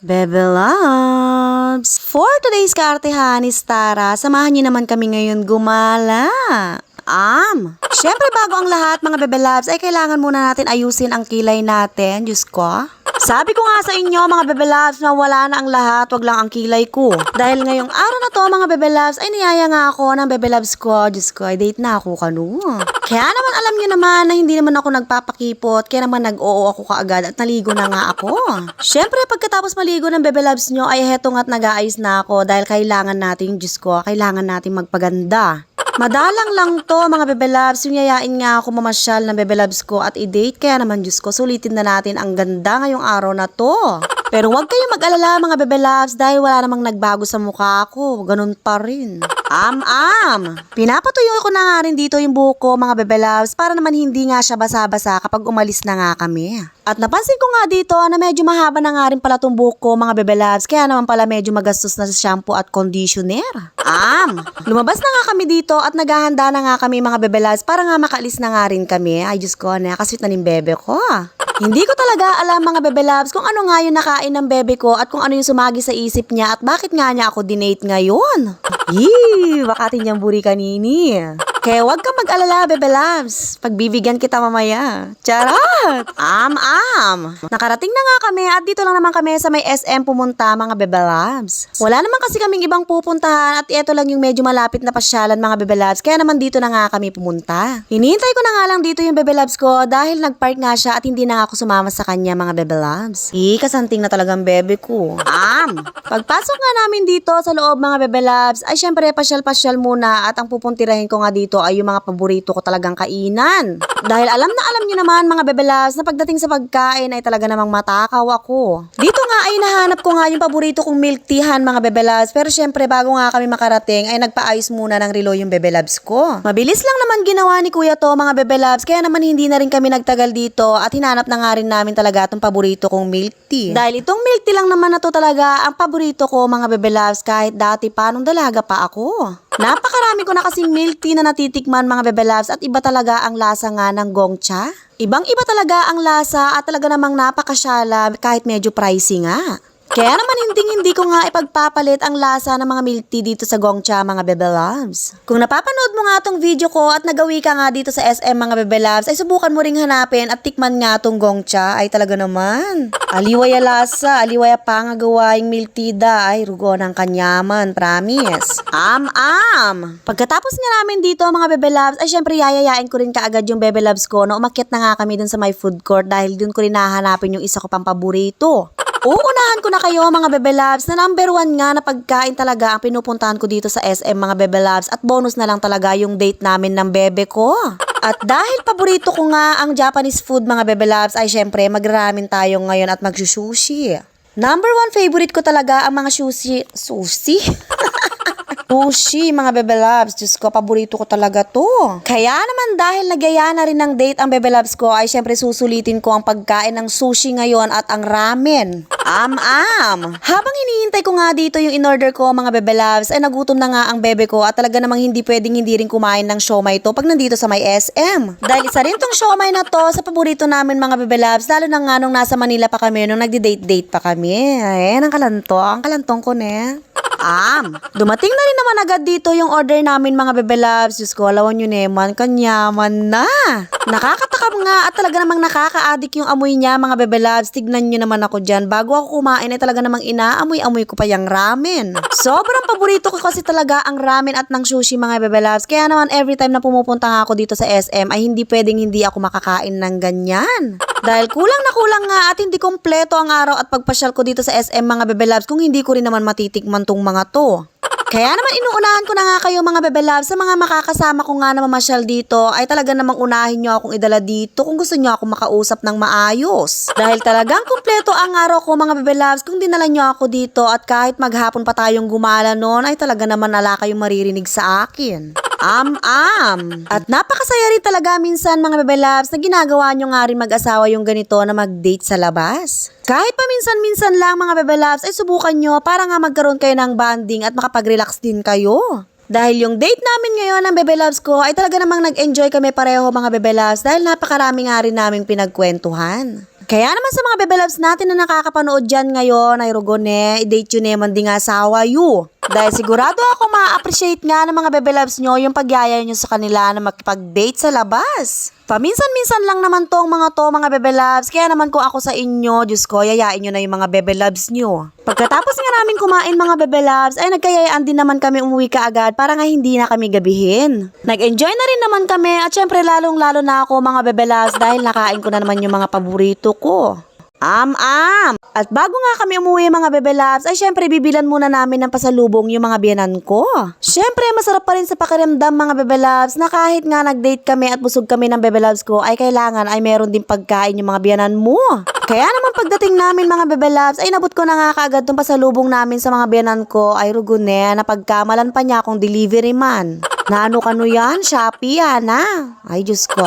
Bebe Loves! For today's kaartehan is Tara, samahan niyo naman kami ngayon gumala. Siyempre bago ang lahat mga Bebe Loves ay kailangan muna natin ayusin ang kilay natin, Diyos ko. Sabi ko nga sa inyo mga Bebe Loves na wala na ang lahat, wag lang ang kilay ko. Dahil ngayong araw na to mga Bebe Loves ay niyaya nga ako ng Bebe Loves ko, Diyos ko, ay date na ako kanu. Kaya naman alam niyo naman na hindi naman ako nagpapakipot, kaya naman nag-oo ako kaagad at naligo na nga ako. Siyempre pagkatapos maligo ng Bebe Loves nyo ay heto nga't nag-aayos na ako dahil kailangan natin, Diyos ko, kailangan natin magpaganda. Madalang lang to mga Bebe Loves, yung yayain nga ako mamasyal ng Bebe Loves ko at i-date, kaya naman Diyos ko, sulitin na natin ang ganda ngayong araw na to. Pero huwag kayong mag-alala mga Bebe Loves dahil wala namang nagbago sa mukha ko, ganun pa rin. Pinapatuyo ko na nga rin dito yung buhok ko mga Bebe Loves para naman hindi nga siya basa-basa kapag umalis na nga kami. At napansin ko nga dito na medyo mahaba na nga rin pala tong buhok ko mga Bebe Loves, kaya naman pala medyo magastos na sa shampoo at conditioner. Lumabas na nga kami dito at naghahanda na nga kami mga Bebe Loves para nga makaalis na nga rin kami. Ay Diyos ko, nakasweet na ning bebe ko. Hindi ko talaga alam mga Bebe Loves kung ano nga yung nakain ng bebe ko at kung ano yung sumagi sa isip niya at bakit nga niya ako dinate ngayon. Bakatin niyang buri kanini. Kaya huwag kang mag-alala, Bebe Loves. Pagbibigyan kita mamaya. Charot! Nakarating na nga kami at dito lang naman kami sa may SM pumunta, mga Bebe Loves. Wala naman kasi kaming ibang pupuntahan at ito lang yung medyo malapit na pasyalan, mga Bebe Loves. Kaya naman dito na nga kami pumunta. Hinihintay ko na nga lang dito yung Bebe Loves ko dahil nag-park nga siya at hindi na nga ako sumama sa kanya, mga Bebe Loves. Kasanting na talagang bebe ko. Pagpasok nga namin dito sa loob, mga Bebe Loves, ay syempre pasyal-pasyal muna at ang pupuntirahin ko nga dito ay yung mga paborito ko talagang kainan. Dahil alam na alam niyo naman mga Bebe Loves na pagdating sa pagkain ay talaga namang matakaw ako. Dito nga ay nahanap ko nga yung paborito kong milk teahan mga Bebe Loves, pero syempre bago nga kami makarating ay nagpaayos muna ng relo yung Bebe Loves ko. Mabilis lang naman ginawa ni Kuya to mga Bebe Loves, kaya naman hindi na rin kami nagtagal dito at hinanap na nga rin namin talaga itong paborito kong milk tea. Dahil itong milk tea lang naman na to talaga ang paborito ko mga Bebe Loves kahit dati pa nung dalaga pa ako. Napakarami ko na kasing milk tea na natitikman mga Bebe Loves at iba talaga ang lasa nga ng Gongcha. Ibang-iba talaga ang lasa at talaga namang napakasyala kahit medyo pricey nga. Kaya naman hindi ko nga ipagpapalit ang lasa ng mga milk tea dito sa Gongcha mga Bebe Loves. Kung napapanood mo nga tong video ko at nagawi ka nga dito sa SM mga Bebe Loves, ay subukan mo ring hanapin at tikman nga tong Gongcha. Ay talaga naman. Aliwaya lasa, aliwaya pangagawaing milk tea da, ay rugo ng kanyaman, promise. Pagkatapos nga namin dito mga Bebe Loves, ay syempre yayayain ko rin kaagad yung Bebe Loves ko na umakyat na nga kami dun sa my food court dahil dun ko rin hahanapin yung isa ko pang paborito. Uunahan ko na kayo mga Bebe Loves na number 1 nga na pagkain talaga ang pinupuntahan ko dito sa SM mga Bebe Loves at bonus na lang talaga yung date namin ng bebe ko. At dahil paborito ko nga ang Japanese food mga Bebe Loves ay syempre magramen tayo ngayon at magsusushi. Number 1 favorite ko talaga ang mga sushi. Sushi, mga Bebe Loves. Diyos ko, paborito ko talaga to. Kaya naman dahil nagyaya na rin ng date ang Bebe Loves ko, ay syempre susulitin ko ang pagkain ng sushi ngayon at ang ramen. Habang hinihintay ko nga dito yung in-order ko, mga Bebe Loves, ay nagutom na nga ang bebe ko at talaga namang hindi pwedeng hindi rin kumain ng siomay to pag nandito sa may SM. Dahil isa rin tong siomay na to sa paborito namin mga Bebe Loves, lalo na nga nung nasa Manila pa kami, nung nagdi-date-date pa kami. Ang kalantong ko ne. Dumating na rin naman agad dito yung order namin mga Bebe Loves. Diyos ko, alawan nyo naman, kanyaman na. Nakakatakam nga at talaga namang nakaka-addict yung amoy niya mga Bebe Loves. Tignan nyo naman ako dyan. Bago ako kumain ay talaga namang inaamoy-amoy ko pa yung ramen. Sobrang paborito ko kasi talaga ang ramen at ng sushi mga Bebe Loves. Kaya naman every time na pumupunta nga ako dito sa SM ay hindi pwedeng hindi ako makakain ng ganyan. Dahil kulang na kulang nga at hindi kompleto ang araw at pagpasyal ko dito sa SM mga Bebe Loves kung hindi ko rin naman matitikman tong mga to. Kaya naman inuunahan ko na nga kayo mga Bebe Loves, sa mga makakasama ko nga na mamasyal dito ay talaga namang unahin nyo akong idala dito kung gusto nyo akong makausap ng maayos. Dahil talagang kumpleto ang araw ko mga Bebe Loves kung dinala nyo ako dito at kahit maghapon pa tayong gumala noon ay talaga naman ala kayong maririnig sa akin. At napakasaya rin talaga minsan mga Bebe Loves na ginagawa nyo nga rin mag-asawa yung ganito na mag-date sa labas. Kahit paminsan-minsan lang mga Bebe Loves ay subukan nyo para nga magkaroon kayo ng bonding at makapag-relax din kayo. Dahil yung date namin ngayon ng Bebe Loves ko ay talaga namang nag-enjoy kami pareho mga Bebe Loves dahil napakarami nga rin naming pinagkwentuhan. Kaya naman sa mga bebe loves natin na nakakapanood dyan ngayon ay rugone, i-date yun naman di nga asawa you. Dahil sigurado ako ma-appreciate nga ng mga bebe loves nyo yung pagyaya nyo sa kanila na makipag-date sa labas. Paminsan-minsan lang naman tong mga bebe loves, kaya naman kung ako sa inyo, Diyos ko, yayain nyo na yung mga bebe loves nyo. Pagkatapos nga namin kumain mga bebe loves, ay nagkayayaan din naman kami umuwi kaagad para nga hindi na kami gabihin. Nag-enjoy na rin naman kami at syempre lalong-lalo na ako mga bebe loves dahil nakain ko na naman yung mga paborito ko. At bago nga kami umuwi mga bebe loves, ay syempre bibilan muna namin ng pasalubong yung mga biyanan ko. Syempre masarap pa rin sa pakiramdam mga bebe loves na kahit nga nag-date kami at busog kami ng bebe loves ko ay kailangan ay meron din pagkain yung mga biyanan mo. Kaya naman pagdating namin mga bebe loves ay nabot ko na nga kaagad tong pasalubong namin sa mga biyanan ko ay rugune na pagkamalan pa niya akong delivery man. Na ano yan? Shopee yan ha? Ay Diyos ko.